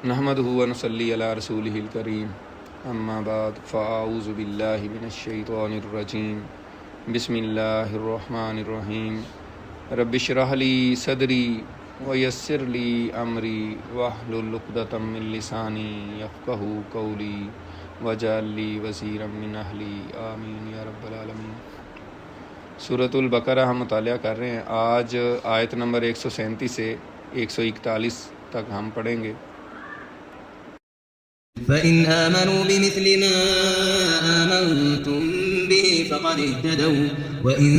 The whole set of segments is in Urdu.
نحمدہ و نصلی علی رسولہ الکریم اما بعد فاعوذ باللہ من الشیطان الرجیم بسم اللہ الرحمن الرحیم رب اشرح لی صدری ویسر لی امری واحلل عقدۃ من لسانی یفقہوا قولی واجعل لی وزیرا من اہلی آمین یا رب العالمین۔ سورۃ البقرہ ہم مطالعہ کر رہے ہیں، آج آیت نمبر 137 سے 141 تک ہم پڑھیں گے۔ فَإِنْ آمَنُوا بِمِثْلِ مَا آمَنْتُمْ بِهِ فَقَدِ اهْتَدَوْا وَإِنْ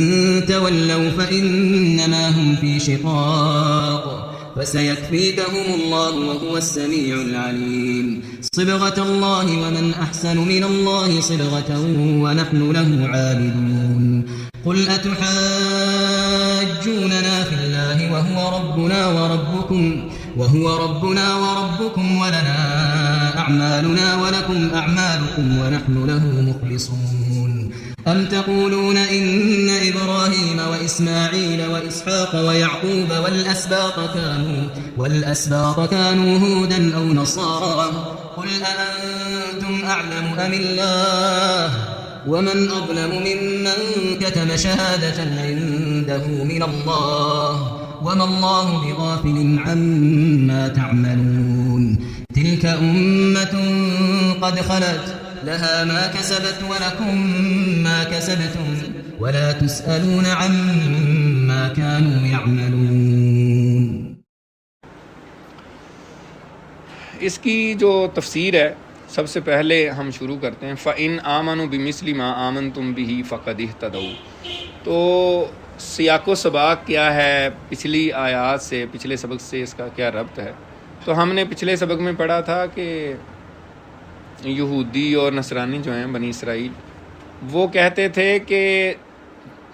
تَوَلَّوْا فَإِنَّمَا هُمْ فِي شِقَاقٍ فَسَيَكْفِيكَهُمُ اللَّهُ وَهُوَ السَّمِيعُ الْعَلِيمُ صِبْغَةَ اللَّهِ وَمَنْ أَحْسَنُ مِنَ اللَّهِ صِبْغَةً وَنَحْنُ لَهُ عَابِدُونَ قُلْ أَتُحَاجُّونَنَا فِي اللَّهِ وَهُوَ رَبُّنَا وَرَبُّكُمْ وَلَنَا أَعْمَالُنَا وَلَكُمْ أَعْمَالُكُمْ وَنَحْنُ لَهُ مُخْلِصُونَ أَمْ تَقُولُونَ إِنَّ إِبْرَاهِيمَ وَإِسْمَاعِيلَ وَإِسْحَاقَ وَيَعْقُوبَ وَالْأَسْبَاطَ كَانُوا هُودًا أَوْ نَصَارَىٰ قُلْ أَأَنْتُمْ أَعْلَمُ أَمِ اللَّهُ وَمَنْ أَظْلَمُ مِمَّنْ كَتَمَ شَهَادَةً عِندَهُ مِنَ اللَّهِ وَمَا اللَّهُ بِغَافِلٍ عَمَّا تَعْمَلُونَ تِلْكَ أُمَّةٌ قَدْ خَلَتْ لَهَا مَا كَسَبَتْ وَلَكُمْ مَا كَسَبْتُمْ وَلَا تُسْأَلُونَ عَمَّا كَانُوا يَعْمَلُونَ۔ اس کی جو تفسیر ہے، سب سے پہلے ہم شروع کرتے ہیں فَإِنْ آمَنُوا بِمِثْلِ مَا آمَنْتُمْ بِهِ فَقَدِ اهْتَدَوْا۔ تو سیاق و سباق کیا ہے، پچھلی آیات سے، پچھلے سبق سے اس کا کیا ربط ہے؟ تو ہم نے پچھلے سبق میں پڑھا تھا کہ یہودی اور نصرانی جو ہیں بنی اسرائیل، وہ کہتے تھے کہ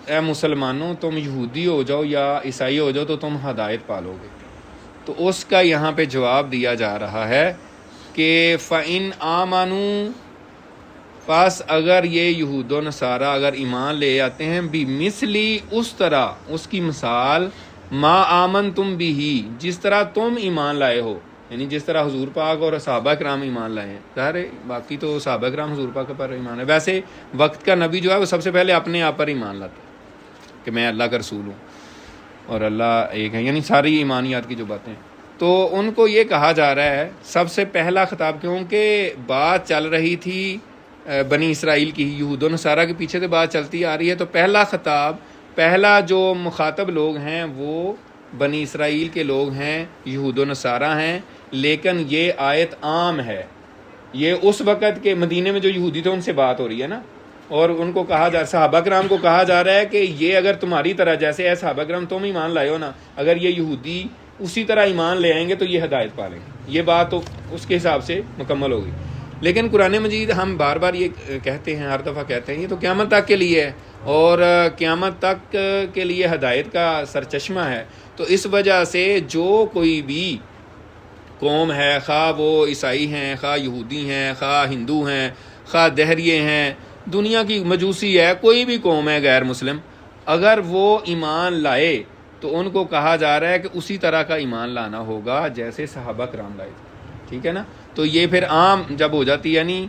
اے مسلمانوں تم یہودی ہو جاؤ یا عیسائی ہو جاؤ تو تم ہدایت پالو گے۔ تو اس کا یہاں پہ جواب دیا جا رہا ہے کہ فَإِنْ آمَنُوا، پس اگر یہ یہود و نصارہ اگر ایمان لے آتے ہیں بِمِثْلِ، اس طرح، اس کی مثال، ما آمنتم بِهِ، جس طرح تم ایمان لائے ہو، یعنی جس طرح حضور پاک اور صحابہ کرام ایمان لائے ہیں۔ ظاہر ہے باقی تو صحابہ کرام حضور پاک پر ایمان ہے، ویسے وقت کا نبی جو ہے وہ سب سے پہلے اپنے آپ پر ایمان لاتا ہے کہ میں اللہ کا رسول ہوں اور اللہ ایک ہے، یعنی ساری ایمانیات کی جو باتیں ہیں۔ تو ان کو یہ کہا جا رہا ہے سب سے پہلا خطاب، کیونکہ بات چل رہی تھی بنی اسرائیل کی، یہود و نصارہ کے پیچھے سے بات چلتی آ رہی ہے، تو پہلا خطاب، پہلا جو مخاطب لوگ ہیں وہ بنی اسرائیل کے لوگ ہیں، یہود و نصارہ ہیں، لیکن یہ آیت عام ہے، یہ اس وقت کے مدینے میں جو یہودی تھے ان سے بات ہو رہی ہے نا، اور ان کو کہا جا، صحابہ کرام کو کہا جا رہا ہے کہ یہ اگر تمہاری طرح، جیسے اے صحابہ کرام تم ایمان لائے ہو نا، اگر یہ یہودی اسی طرح ایمان لے آئیں گے تو یہ ہدایت پالیں گے۔ یہ بات تو اس کے حساب سے مکمل ہوگی، لیکن قرآن مجید ہم بار بار یہ کہتے ہیں، ہر دفعہ کہتے ہیں، یہ تو قیامت تک کے لیے ہے اور قیامت تک کے لیے ہدایت کا سرچشمہ ہے۔ تو اس وجہ سے جو کوئی بھی قوم ہے، خواہ وہ عیسائی ہیں، خواہ یہودی ہیں، خواہ ہندو ہیں، خواہ دہریے ہیں، دنیا کی مجوسی ہے، کوئی بھی قوم ہے غیر مسلم، اگر وہ ایمان لائے تو ان کو کہا جا رہا ہے کہ اسی طرح کا ایمان لانا ہوگا جیسے صحابہ کرام لائے تھے، ٹھیک ہے نا۔ تو یہ پھر عام جب ہو جاتی ہے، یعنی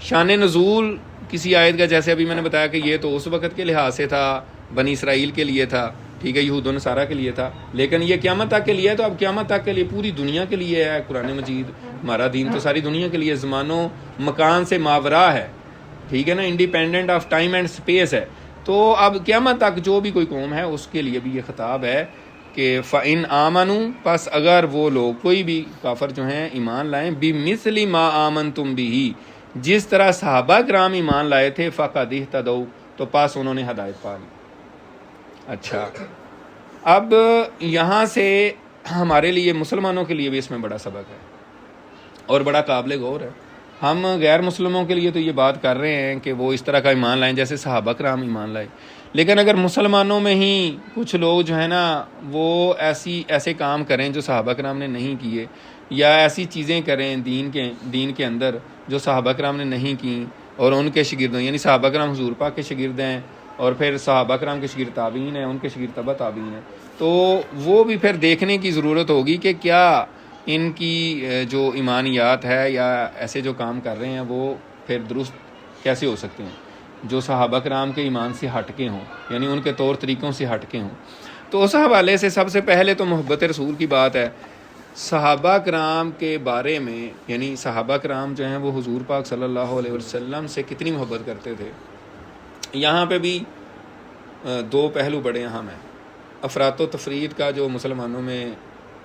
شان نزول کسی آیت کا، جیسے ابھی میں نے بتایا کہ یہ تو اس وقت کے لحاظ سے تھا، بنی اسرائیل کے لیے تھا، ٹھیک ہے، یہود و نصارہ کے لیے تھا، لیکن یہ قیامت تک کے لیے ہے، تو اب قیامت تک کے لیے پوری دنیا کے لیے ہے قرآن مجید۔ ہمارا دین تو ساری دنیا کے لیے زمان و مکان سے ماورا ہے، ٹھیک ہے نا، independent of time and space ہے۔ تو اب قیامت تک جو بھی کوئی قوم ہے اس کے لیے بھی یہ خطاب ہے کہ فَإِنْ آمَنُوا، پس اگر وہ لوگ، کوئی بھی کافر جو ہیں، ایمان لائیں بِمِثْلِ مَا آمَنْتُمْ بِهِ، جس طرح صحابہ کرام ایمان لائے تھے، فَقَدِ اهْتَدَوْا، تو پاس انہوں نے ہدایت پا لی۔ اچھا، اب یہاں سے ہمارے لیے، مسلمانوں کے لیے بھی اس میں بڑا سبق ہے اور بڑا قابل غور ہے۔ ہم غیر مسلموں کے لیے تو یہ بات کر رہے ہیں کہ وہ اس طرح کا ایمان لائیں جیسے صحابہ کرام ایمان لائے، لیکن اگر مسلمانوں میں ہی کچھ لوگ جو ہیں نا وہ ایسے کام کریں جو صحابہ کرام نے نہیں کیے، یا ایسی چیزیں کریں دین کے اندر جو صحابہ کرام نے نہیں کیں، اور ان کے شاگردوں، یعنی صحابہ کرام حضور پاک کے شاگرد ہیں اور پھر صحابہ کرام کے شاگرد تابعین ہیں، ان کے شاگرد تبع تابعین ہیں، تو وہ بھی پھر دیکھنے کی ضرورت ہوگی کہ کیا ان کی جو ایمانیات ہے یا ایسے جو کام کر رہے ہیں وہ پھر درست کیسے ہو سکتے ہیں جو صحابہ کرام کے ایمان سے ہٹ کے ہوں، یعنی ان کے طور طریقوں سے ہٹ کے ہوں. تو اس حوالے سے سب سے پہلے تو محبت رسول کی بات ہے. صحابہ کرام کے بارے میں، یعنی صحابہ کرام جو ہیں وہ حضور پاک صلی اللہ علیہ وسلم سے کتنی محبت کرتے تھے. یہاں پہ بھی دو پہلو بڑے اہم ہیں. افراط و تفرید کا جو مسلمانوں میں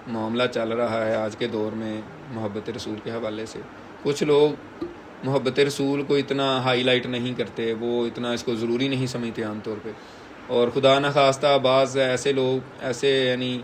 معاملہ چل رہا ہے آج کے دور میں محبت رسول کے حوالے سے، کچھ لوگ محبت رسول کو اتنا ہائی لائٹ نہیں کرتے، وہ اتنا اس کو ضروری نہیں سمجھتے عام طور پہ. اور خدا نخواستہ بعض ایسے لوگ ایسے یعنی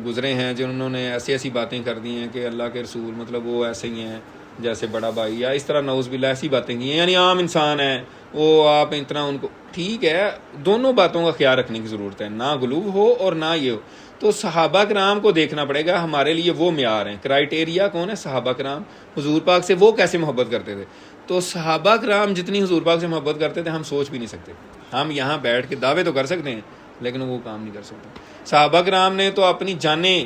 گزرے ہیں جنہوں نے ایسی باتیں کر دی ہیں کہ اللہ کے رسول مطلب وہ ایسے ہی ہیں جیسے بڑا بھائی، یا اس طرح نعوذ باللہ ایسی باتیں کی ہیں، یعنی عام انسان ہیں وہ، آپ اتنا ان کو. ٹھیک ہے، دونوں باتوں کا خیال رکھنے کی ضرورت ہے، نہ غلو ہو اور نہ یہ ہو. تو صحابہ کرام کو دیکھنا پڑے گا، ہمارے لیے وہ معیار ہیں. کرائٹیریا کون ہے؟ صحابہ کرام. حضور پاک سے وہ کیسے محبت کرتے تھے؟ تو صحابہ کرام جتنی حضور پاک سے محبت کرتے تھے ہم سوچ بھی نہیں سکتے. ہم یہاں بیٹھ کے دعوے تو کر سکتے ہیں لیکن وہ کام نہیں کر سکتے. صحابہ کرام نے تو اپنی جانیں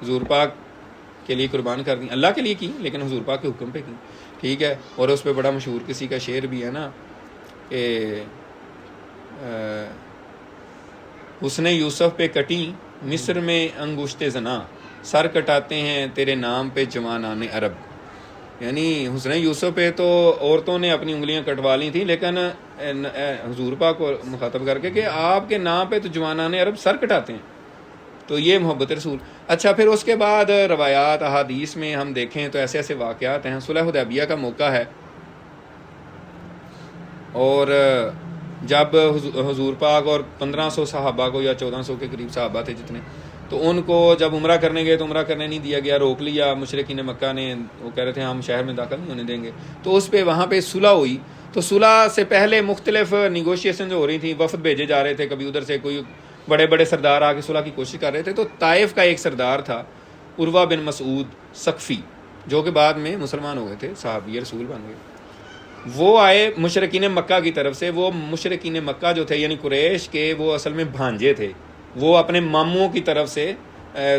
حضور پاک کے لیے قربان کر دیں، اللہ کے لیے کی لیکن حضور پاک کے حکم پہ کی. ٹھیک ہے، اور اس پہ بڑا مشہور کسی کا شعر بھی ہے نا کہ حسن یوسف پہ کٹی مصر میں انگشت زنا، سر کٹاتے ہیں تیرے نام پہ جوانان عرب. یعنی حسن یوسف پہ تو عورتوں نے اپنی انگلیاں کٹوا لی تھیں، لیکن حضور پاک کو مخاطب کر کے کہ آپ کے نام پہ تو جوانان عرب سر کٹاتے ہیں. تو یہ محبت رسول. اچھا، پھر اس کے بعد روایات احادیث میں ہم دیکھیں تو ایسے واقعات ہیں. صلح حدیبیہ کا موقع ہے اور جب حضور پاک اور 1500 صحابہ کو یا 1400 کے قریب صحابہ تھے جتنے، تو ان کو جب عمرہ کرنے گئے تو عمرہ کرنے نہیں دیا گیا، روک لیا مشرکین مکہ نے. وہ کہہ رہے تھے ہم شہر میں داخل نہیں ہونے دیں گے. تو اس پہ وہاں پہ صلح ہوئی. تو صلح سے پہلے مختلف نیگوشیشن جو ہو رہی تھیں، وفد بھیجے جا رہے تھے، کبھی ادھر سے کوئی بڑے بڑے سردار آ کے صلح کی کوشش کر رہے تھے. تو طائف کا ایک سردار تھا عروہ بن مسعود ثقفی، جو کہ بعد میں مسلمان ہو گئے تھے، صحابی رسول بن گئے. وہ آئے مشرکین مکہ کی طرف سے. وہ مشرکین مکہ جو تھے یعنی قریش کے، وہ اصل میں بھانجے تھے. وہ اپنے ماموں کی طرف سے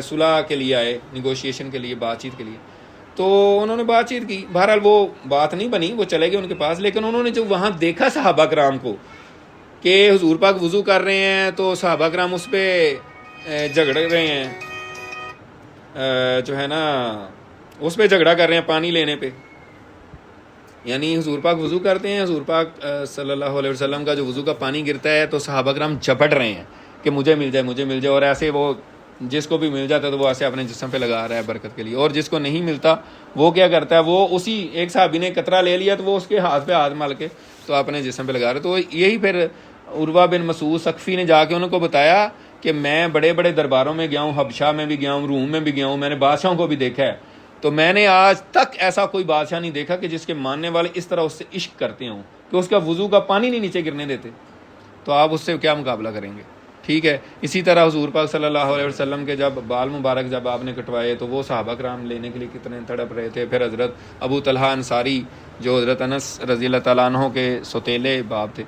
صلح کے لیے آئے، نیگوشیشن کے لیے، بات چیت کے لیے. تو انہوں نے بات چیت کی. بہرحال وہ بات نہیں بنی، وہ چلے گئے ان کے پاس. لیکن انہوں نے جو وہاں دیکھا صحابہ کرام کو کہ حضور پاک وضو کر رہے ہیں، تو صحابہ کرام اس پہ جھگڑ رہے ہیں، جو ہے نا اس پہ جھگڑا کر رہے ہیں پانی لینے پہ. یعنی حضور پاک وضو کرتے ہیں، حضور پاک صلی اللہ علیہ وسلم کا جو وضو کا پانی گرتا ہے تو صحابہ کرام جھپٹ رہے ہیں کہ مجھے مل جائے مجھے مل جائے. اور ایسے وہ جس کو بھی مل جاتا ہے تو وہ ایسے اپنے جسم پہ لگا رہا ہے برکت کے لیے. اور جس کو نہیں ملتا وہ کیا کرتا ہے، وہ اسی ایک صحابی نے قطرہ لے لیا تو وہ اس کے ہاتھ پہ ہاتھ مل کے تو اپنے جسم پہ لگا رہا ہے. تو یہی پھر عروہ بن مسعود ثقفی نے جا کے انہوں کو بتایا کہ میں بڑے بڑے درباروں میں گیا ہوں، حبشہ میں بھی گیا ہوں، روم میں بھی گیا ہوں، میں نے بادشاہوں کو بھی دیکھا ہے، تو میں نے آج تک ایسا کوئی بادشاہ نہیں دیکھا کہ جس کے ماننے والے اس طرح اس سے عشق کرتے ہوں کہ اس کا وضو کا پانی نہیں نیچے گرنے دیتے. تو آپ اس سے کیا مقابلہ کریں گے؟ ٹھیک ہے. اسی طرح حضور پاک صلی اللہ علیہ وسلم کے جب بال مبارک جب آپ نے کٹوائے تو وہ صحابہ کرام لینے کے لیے کتنے تڑپ رہے تھے. پھر حضرت ابو طلحہ انصاری جو حضرت انس رضی اللہ تعالیٰ عنہ کے سوتیلے باپ تھے،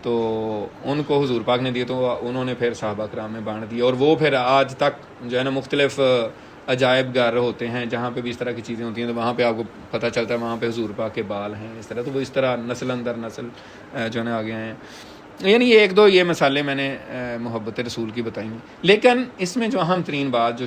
تو ان کو حضور پاک نے دیے تو انہوں نے پھر صحابہ کرام میں بانٹ دیے. اور وہ پھر آج تک جو ہے نا مختلف عجائب گھر ہوتے ہیں جہاں پہ بھی اس طرح کی چیزیں ہوتی ہیں، تو وہاں پہ آپ کو پتہ چلتا ہے وہاں پہ حضور پاک کے بال ہیں اس طرح. تو وہ اس طرح نسل اندر نسل جو ہے نا آگے ہیں. یعنی یہ ایک دو یہ مثالیں میں نے محبت رسول کی بتائی ہیں. لیکن اس میں جو اہم ترین بات جو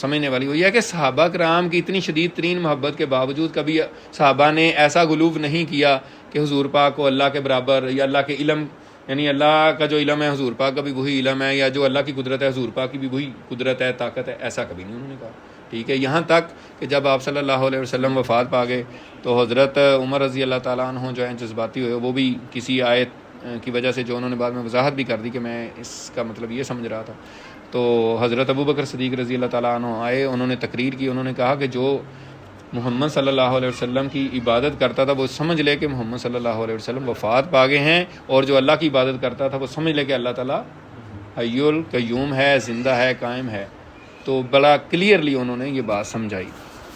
سمجھنے والی وہ یہ ہے کہ صحابہ کرام کی اتنی شدید ترین محبت کے باوجود کبھی صحابہ نے ایسا غلو نہیں کیا کہ حضور پاک کو اللہ کے برابر، یا اللہ کے علم، یعنی اللہ کا جو علم ہے حضور پاک کا بھی وہی علم ہے، یا جو اللہ کی قدرت ہے حضور پاک کی بھی وہی قدرت ہے، طاقت ہے. ایسا کبھی نہیں انہوں نے کہا. ٹھیک ہے. یہاں تک کہ جب آپ صلی اللہ علیہ وسلم وفات پا گئے تو حضرت عمر رضی اللہ تعالیٰ عنہ جو ہیں جذباتی ہوئے، وہ بھی کسی آیت کی وجہ سے جو انہوں نے بعد میں وضاحت بھی کر دی کہ میں اس کا مطلب یہ سمجھ رہا تھا. تو حضرت ابو بکر صدیق رضی اللہ تعالیٰ عنہ آئے، انہوں نے تقریر کی. انہوں نے کہا کہ جو محمد صلی اللہ علیہ وسلم کی عبادت کرتا تھا وہ سمجھ لے کہ محمد صلی اللہ علیہ وسلم وفات پا گئے ہیں، اور جو اللہ کی عبادت کرتا تھا وہ سمجھ لے کہ اللہ تعالیٰ حی القیوم ہے، زندہ ہے، قائم ہے. تو بڑا کلیئرلی انہوں نے یہ بات سمجھائی.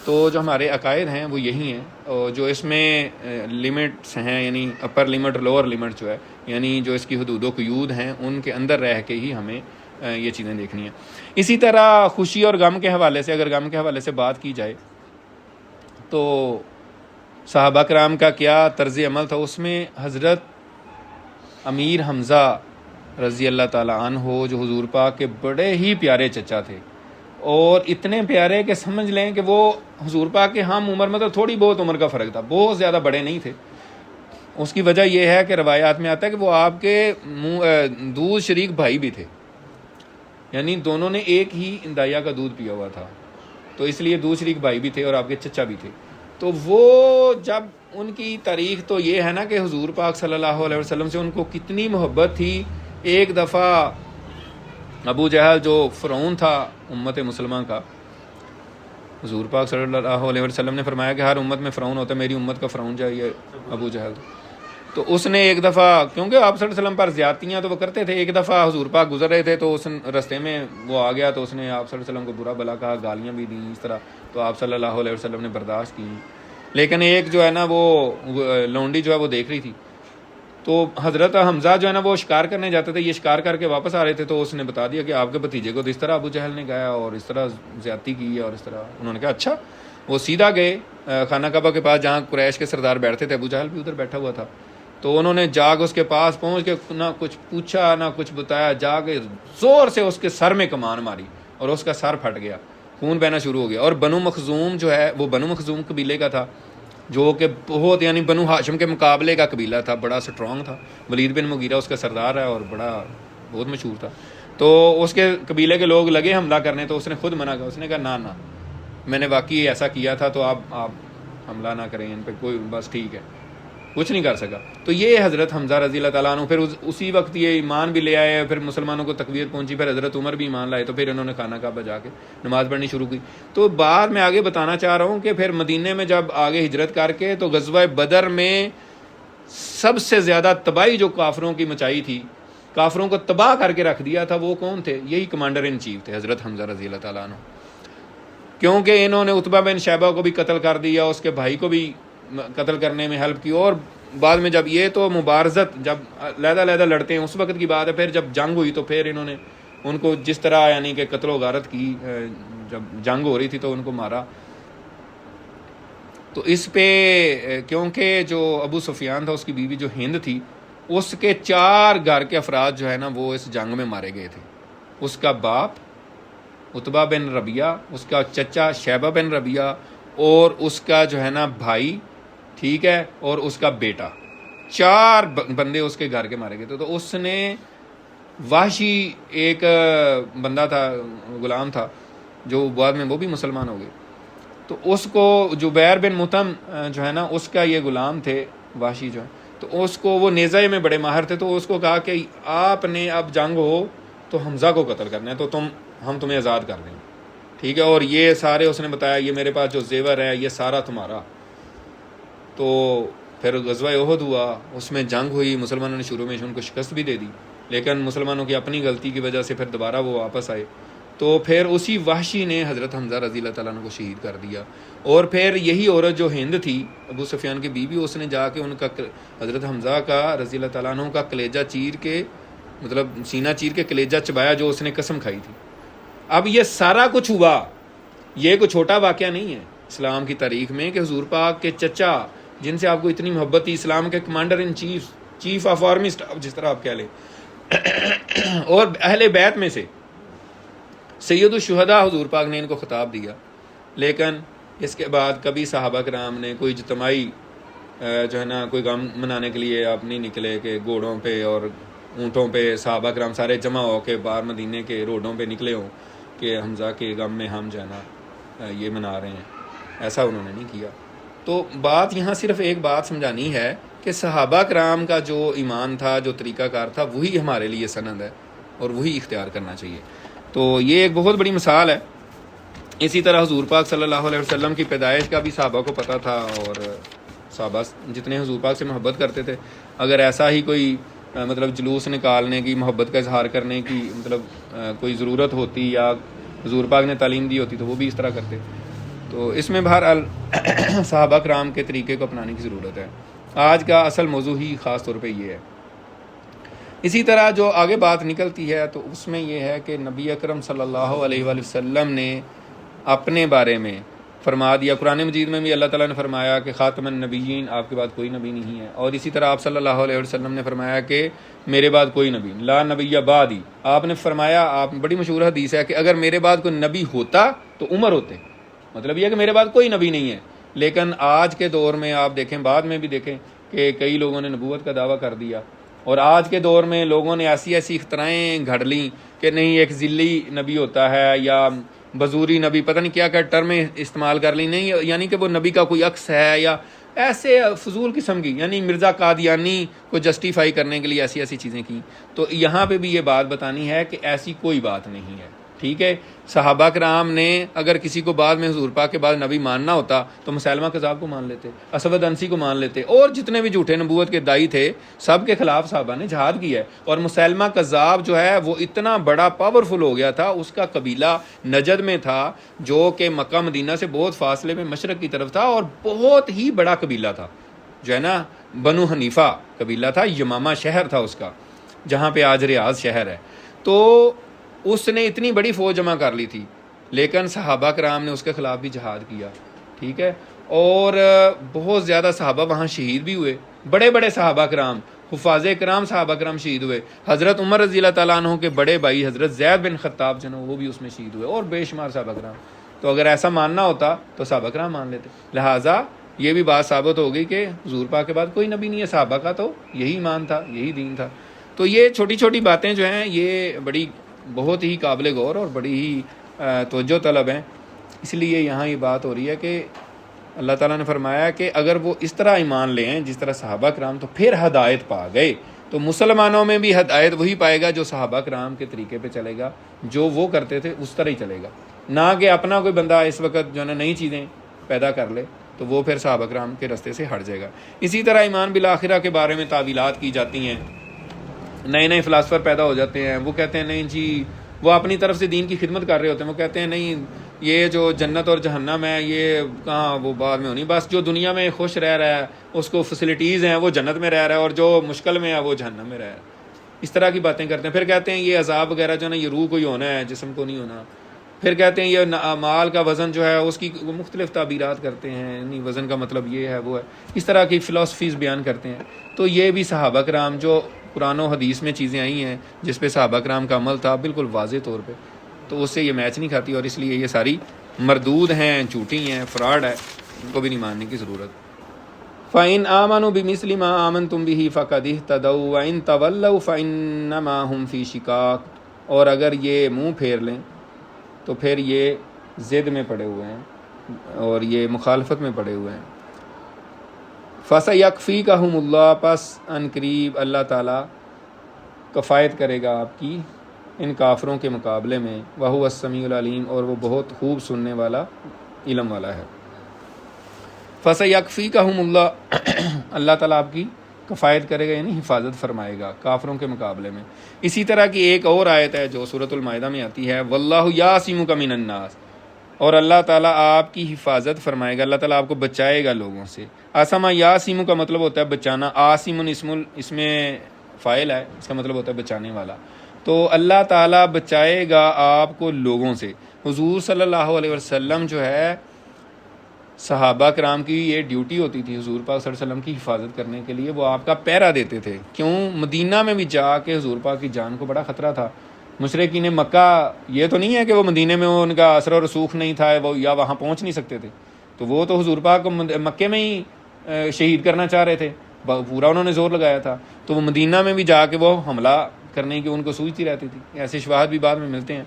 تو جو ہمارے عقائد ہیں وہ یہی ہیں، اور جو اس میں لمٹس ہیں، یعنی اپر لمٹ لوور لمٹ جو ہے، یعنی جو اس کی حدود و قیود ہیں ان کے اندر رہ کے ہی ہمیں یہ چیزیں دیکھنی ہیں. اسی طرح خوشی اور غم کے حوالے سے، اگر غم کے حوالے سے بات کی جائے تو صحابہ کرام کا کیا طرز عمل تھا. اس میں حضرت امیر حمزہ رضی اللہ تعالیٰ عنہ جو حضور پاک کے بڑے ہی پیارے چچا تھے، اور اتنے پیارے کہ سمجھ لیں کہ وہ حضور پاک کے ہم عمر، مطلب تھوڑی بہت عمر کا فرق تھا، بہت زیادہ بڑے نہیں تھے. اس کی وجہ یہ ہے کہ روایات میں آتا ہے کہ وہ آپ کے دودھ شریک بھائی بھی تھے، یعنی دونوں نے ایک ہی دائیا کا دودھ پیا ہوا تھا، تو اس لیے دودھ شریک بھائی بھی تھے اور آپ کے چچا بھی تھے. تو وہ جب ان کی تاریخ تو یہ ہے نا کہ حضور پاک صلی اللہ علیہ وسلم سے ان کو کتنی محبت تھی. ایک دفعہ ابو جہل جو فرعون تھا امت مسلمہ کا، حضور پاک صلی اللہ علیہ وسلم نے فرمایا کہ ہر امت میں فرعون ہوتا ہے، میری امت کا فرعون جو ہے یہ ابو جہل. تو اس نے ایک دفعہ، کیونکہ آپ صلی اللہ علیہ وسلم پر زیادتیاں تو وہ کرتے تھے، ایک دفعہ حضور پاک گزر رہے تھے تو اس رستے میں وہ آ گیا، تو اس نے آپ صلی اللہ علیہ وسلم کو برا بلا کہا، گالیاں بھی دیں اس طرح. تو آپ صلی اللہ علیہ وسلم نے برداشت کی. لیکن ایک جو ہے نا وہ لونڈی جو ہے وہ دیکھ رہی تھی، تو حضرت حمزہ جو ہے نا وہ شکار کرنے جاتے تھے، یہ شکار کر کے واپس آ رہے تھے، تو اس نے بتا دیا کہ آپ کے بھتیجے کو تو اس طرح ابو جہل نے گایا اور اس طرح زیادتی کی اور اس طرح. انہوں نے کہا اچھا. وہ سیدھا گئے خانہ کعبہ کے پاس جہاں قریش کے سردار بیٹھتے تھے، ابو جہل بھی ادھر بیٹھا ہوا تھا. تو انہوں نے جا کے اس کے پاس پہنچ کے نہ کچھ پوچھا نہ کچھ بتایا، جا کے زور سے اس کے سر میں کمان ماری اور اس کا سر پھٹ گیا، خون بہنا شروع ہو گیا. اور بنو مخزوم جو ہے وہ بنو مخزوم قبیلے کا تھا، جو کہ بہت یعنی بنو ہاشم کے مقابلے کا قبیلہ تھا، بڑا سٹرونگ تھا. ولید بن مغیرہ اس کا سردار ہے اور بہت مشہور تھا. تو اس کے قبیلے کے لوگ لگے حملہ کرنے، تو اس نے خود منع کیا. اس نے کہا نہ میں نے واقعی ایسا کیا تھا، تو آپ حملہ نہ کریں ان پہ، کوئی بس ٹھیک ہے، کچھ نہیں کر سکا. تو یہ حضرت حمزہ رضی اللہ تعالیٰ عنہ پھر اسی وقت یہ ایمان بھی لے آئے، پھر مسلمانوں کو تقویت پہنچی، پھر حضرت عمر بھی ایمان لائے، تو پھر انہوں نے خانہ کعبہ جا کے نماز پڑھنی شروع کی. تو بعد میں آگے بتانا چاہ رہا ہوں کہ پھر مدینے میں جب آگے ہجرت کر کے، تو غزوہ بدر میں سب سے زیادہ تباہی جو کافروں کی مچائی تھی، کافروں کو تباہ کر کے رکھ دیا تھا، وہ کون تھے؟ یہی کمانڈر ان چیف تھے حضرت حمزہ رضی اللہ تعالیٰ عنہ. کیونکہ انہوں نے عتبہ بن شیبہ کو بھی قتل کر دیا، اس کے بھائی کو بھی قتل کرنے میں ہیلپ کی. اور بعد میں جب یہ تو مبارزت جب علیحدہ لڑتے ہیں اس وقت کی بات ہے، پھر جب جنگ ہوئی تو پھر انہوں نے ان کو جس طرح یعنی کہ قتل و غارت کی، جب جنگ ہو رہی تھی تو ان کو مارا. تو اس پہ کیونکہ جو ابو سفیان تھا، اس کی بیوی جو ہند تھی، اس کے 4 گھر کے افراد جو ہے نا وہ اس جنگ میں مارے گئے تھے. اس کا باپ عتبہ بن ربیعہ، اس کا چچا شیبہ بن ربیعہ، اور اس کا جو ہے نا بھائی، ٹھیک ہے، اور اس کا بیٹا، 4 بندے اس کے گھر کے مارے گئے تھے. تو اس نے وحشی ایک بندہ تھا، غلام تھا، جو بعد میں وہ بھی مسلمان ہو گئے. تو اس کو جبیر بن مطعم جو ہے نا اس کا یہ غلام تھے وحشی جو ہے، تو اس کو وہ نیزہ میں بڑے ماہر تھے. تو اس کو کہا کہ آپ نے اب جنگ ہو تو حمزہ کو قتل کرنا ہے، تو ہم تمہیں آزاد کر دیں، ٹھیک ہے. اور یہ سارے اس نے بتایا، یہ میرے پاس جو زیور ہے یہ سارا تمہارا. تو پھر غزوہ احد ہوا، اس میں جنگ ہوئی، مسلمانوں نے شروع میں ان کو شکست بھی دے دی، لیکن مسلمانوں کی اپنی غلطی کی وجہ سے پھر دوبارہ وہ واپس آئے. تو پھر اسی وحشی نے حضرت حمزہ رضی اللہ تعالیٰ عنہ کو شہید کر دیا. اور پھر یہی عورت جو ہند تھی ابو سفیان کی بیوی، اس نے جا کے ان کا حضرت حمزہ کا رضی اللہ تعالیٰ عنہ کا کلیجہ چیر کے، مطلب سینہ چیر کے کلیجہ چبایا، جو اس نے قسم کھائی تھی. اب یہ سارا کچھ ہوا، یہ کوئی چھوٹا واقعہ نہیں ہے اسلام کی تاریخ میں کہ حضور پاک کے چچا جن سے آپ کو اتنی محبت تھی، اسلام کے commander in chief of army staff جس طرح آپ کہہ لیں، اور اہل بیت میں سے سید الشہداء حضور پاک نے ان کو خطاب دیا. لیکن اس کے بعد کبھی صحابہ کرام نے کوئی اجتماعی جو ہے نا کوئی غم منانے کے لیے آپ نہیں نکلے کہ گھوڑوں پہ اور اونٹوں پہ صحابہ کرام سارے جمع ہو کے باہر مدینے کے روڈوں پہ نکلے ہوں کہ حمزہ کے غم میں ہم جو ہے نا یہ منا رہے ہیں. ایسا انہوں نے نہیں کیا. تو بات یہاں صرف ایک بات سمجھانی ہے کہ صحابہ کرام کا جو ایمان تھا، جو طریقہ کار تھا، وہی ہمارے لیے سند ہے اور وہی اختیار کرنا چاہیے. تو یہ ایک بہت بڑی مثال ہے. اسی طرح حضور پاک صلی اللہ علیہ وسلم کی پیدائش کا بھی صحابہ کو پتہ تھا، اور صحابہ جتنے حضور پاک سے محبت کرتے تھے، اگر ایسا ہی کوئی مطلب جلوس نکالنے کی، محبت کا اظہار کرنے کی مطلب کوئی ضرورت ہوتی یا حضور پاک نے تعلیم دی ہوتی تو وہ بھی اس طرح کرتے. تو اس میں بہرحال صحابہ کرام کے طریقے کو اپنانے کی ضرورت ہے. آج کا اصل موضوع ہی خاص طور پہ یہ ہے. اسی طرح جو آگے بات نکلتی ہے تو اس میں یہ ہے کہ نبی اکرم صلی اللہ علیہ وآلہ وسلم نے اپنے بارے میں فرما دیا، قرآن مجید میں بھی اللہ تعالیٰ نے فرمایا کہ خاتم النبیین، آپ کے بعد کوئی نبی نہیں ہے، اور اسی طرح آپ صلی اللہ علیہ وسلم نے فرمایا کہ میرے بعد کوئی نبی لا نبی بعدی۔ آپ نے فرمایا، آپ بڑی مشہور حدیث ہے کہ اگر میرے بعد کوئی نبی ہوتا تو عمر ہوتے، مطلب یہ ہے کہ میرے بعد کوئی نبی نہیں ہے۔ لیکن آج کے دور میں آپ دیکھیں، بعد میں بھی دیکھیں کہ کئی لوگوں نے نبوت کا دعویٰ کر دیا، اور آج کے دور میں لوگوں نے ایسی ایسی اختراعیں گھڑ لیں کہ نہیں ایک ذلی نبی ہوتا ہے یا بزوری نبی، پتہ نہیں کیا کیا ٹرمیں استعمال کر لی، نہیں یعنی کہ وہ نبی کا کوئی عکس ہے، یا ایسے فضول قسم کی، یعنی مرزا قادیانی کو جسٹیفائی کرنے کے لیے ایسی ایسی چیزیں کی۔ تو یہاں پہ بھی یہ بات بتانی ہے کہ ایسی کوئی بات نہیں ہے، ٹھیک ہے۔ صحابہ کرام نے اگر کسی کو بعد میں حضور پاک کے بعد نبی ماننا ہوتا تو مسیلمہ کذاب کو مان لیتے، اسود انسی کو مان لیتے، اور جتنے بھی جھوٹے نبوت کے دائی تھے سب کے خلاف صحابہ نے جہاد کیا ہے۔ اور مسیلمہ کذاب جو ہے وہ اتنا بڑا پاورفل ہو گیا تھا، اس کا قبیلہ نجد میں تھا جو کہ مکہ مدینہ سے بہت فاصلے میں مشرق کی طرف تھا، اور بہت ہی بڑا قبیلہ تھا جو ہے نا، بنو حنیفہ قبیلہ تھا، یمامہ شہر تھا اس کا، جہاں پہ آج ریاض شہر ہے۔ تو اس نے اتنی بڑی فوج جمع کر لی تھی، لیکن صحابہ کرام نے اس کے خلاف بھی جہاد کیا، ٹھیک ہے۔ اور بہت زیادہ صحابہ وہاں شہید بھی ہوئے، بڑے بڑے صحابہ کرام، حفاظ کرام صحابہ کرام شہید ہوئے۔ حضرت عمر رضی اللہ تعالیٰ عنہ کے بڑے بھائی حضرت زید بن خطاب جو وہ بھی اس میں شہید ہوئے، اور بے شمار صحابہ کرام۔ تو اگر ایسا ماننا ہوتا تو صحابہ کرام مان لیتے، لہٰذا یہ بھی بات ثابت ہو گئی کہ حضور پاک کے بعد کوئی نبی نہیں ہے، صحابہ کا تو یہی ایمان تھا، یہی دین تھا۔ تو یہ چھوٹی چھوٹی باتیں جو ہیں یہ بڑی بہت ہی قابل غور اور بڑی ہی توجہ طلب ہیں، اس لیے یہاں یہ بات ہو رہی ہے کہ اللہ تعالیٰ نے فرمایا کہ اگر وہ اس طرح ایمان لے ہیں جس طرح صحابہ کرام، تو پھر ہدایت پا گئے۔ تو مسلمانوں میں بھی ہدایت وہی پائے گا جو صحابہ کرام کے طریقے پہ چلے گا، جو وہ کرتے تھے اس طرح ہی چلے گا، نہ کہ اپنا کوئی بندہ اس وقت جو ہے نا نئی چیزیں پیدا کر لے تو وہ پھر صحابہ کرام کے راستے سے ہٹ جائے گا۔ اسی طرح ایمان بالآخرہ کے بارے میں تعویلات کی جاتی ہیں، نئے نئے فلاسفر پیدا ہو جاتے ہیں، وہ کہتے ہیں نہیں جی، وہ اپنی طرف سے دین کی خدمت کر رہے ہوتے ہیں، وہ کہتے ہیں نہیں یہ جو جنت اور جہنم ہے یہ کہاں، وہ بعد میں ہونی، بس جو دنیا میں خوش رہ رہا ہے اس کو فیسلٹیز ہیں وہ جنت میں رہ رہا ہے، اور جو مشکل میں ہے وہ جہنم میں رہ رہا ہے۔ اس طرح کی باتیں کرتے ہیں۔ پھر کہتے ہیں یہ عذاب وغیرہ جو ہے نا یہ روح کو ہی ہونا ہے، جسم کو نہیں ہونا۔ پھر کہتے ہیں یہ مال کا وزن جو ہے اس کی مختلف تعبیرات کرتے ہیں، نہیں وزن کا مطلب یہ ہے وہ ہے، اس طرح کی فلاسفیز بیان کرتے ہیں۔ تو یہ بھی صحابہ کرام جو قرآن و حدیث میں چیزیں آئی ہیں جس پہ صحابہ کرام کا عمل تھا بالکل واضح طور پہ، تو اس سے یہ میچ نہیں کھاتی، اور اس لیے یہ ساری مردود ہیں، جھوٹی ہیں، فراڈ ہے، ان کو بھی نہیں ماننے کی ضرورت۔ فَإِنْ آمَنُوا بِمِثْلِ مَا آمَنْتُمْ بِهِ فَقَدِ اهْتَدَوْا وَإِنْ تَوَلَّوْا فَإِنَّمَا هُمْ فِي شِقَاقٍ، اور اگر یہ منہ پھیر لیں تو پھر یہ ضد میں پڑے ہوئے ہیں اور یہ مخالفت میں پڑے ہوئے ہیں۔ فَسَيَكْفِيكَهُمُ اللَّهُ، پس ان قریب اللہ تعالیٰ کفایت کرے گا آپ کی ان کافروں کے مقابلے میں، وَهُوَ السَّمِيعُ الْعَلِيمُ، اور وہ بہت خوب سننے والا، علم والا ہے۔ فَسَيَكْفِيكَهُمُ اللَّهُ، اللہ تعالیٰ آپ کی کفایت کرے گا، یعنی حفاظت فرمائے گا کافروں کے مقابلے میں۔ اسی طرح کی ایک اور آیت ہے جو سورۃ المائدہ میں آتی ہے، وَاللَّهُ يَعْصِمُكَ مِنَ النَّاسِ، اور اللہ تعالیٰ آپ کی حفاظت فرمائے گا، اللہ تعالیٰ آپ کو بچائے گا لوگوں سے۔ آسما یاسیمو کا مطلب ہوتا ہے بچانا، آسیمن اس میں فاعل ہے، اس کا مطلب ہوتا ہے بچانے والا۔ تو اللہ تعالیٰ بچائے گا آپ کو لوگوں سے۔ حضور صلی اللہ علیہ وسلم جو ہے، صحابہ کرام کی یہ ڈیوٹی ہوتی تھی حضور پاک صلی اللہ علیہ وسلم کی حفاظت کرنے کے لیے، وہ آپ کا پہرا دیتے تھے۔ کیوں؟ مدینہ میں بھی جا کے حضور پاک کی جان کو بڑا خطرہ تھا۔ مشرکین مکہ یہ تو نہیں ہے کہ وہ مدینے میں ان کا اثر و رسوخ نہیں تھا، وہ یا وہاں پہنچ نہیں سکتے تھے، تو وہ تو حضور پاک کو مکے میں ہی شہید کرنا چاہ رہے تھے، پورا انہوں نے زور لگایا تھا۔ تو وہ مدینہ میں بھی جا کے وہ حملہ کرنے کی ان کو سوچتی رہتی تھی، ایسے شواہد بھی بعد میں ملتے ہیں۔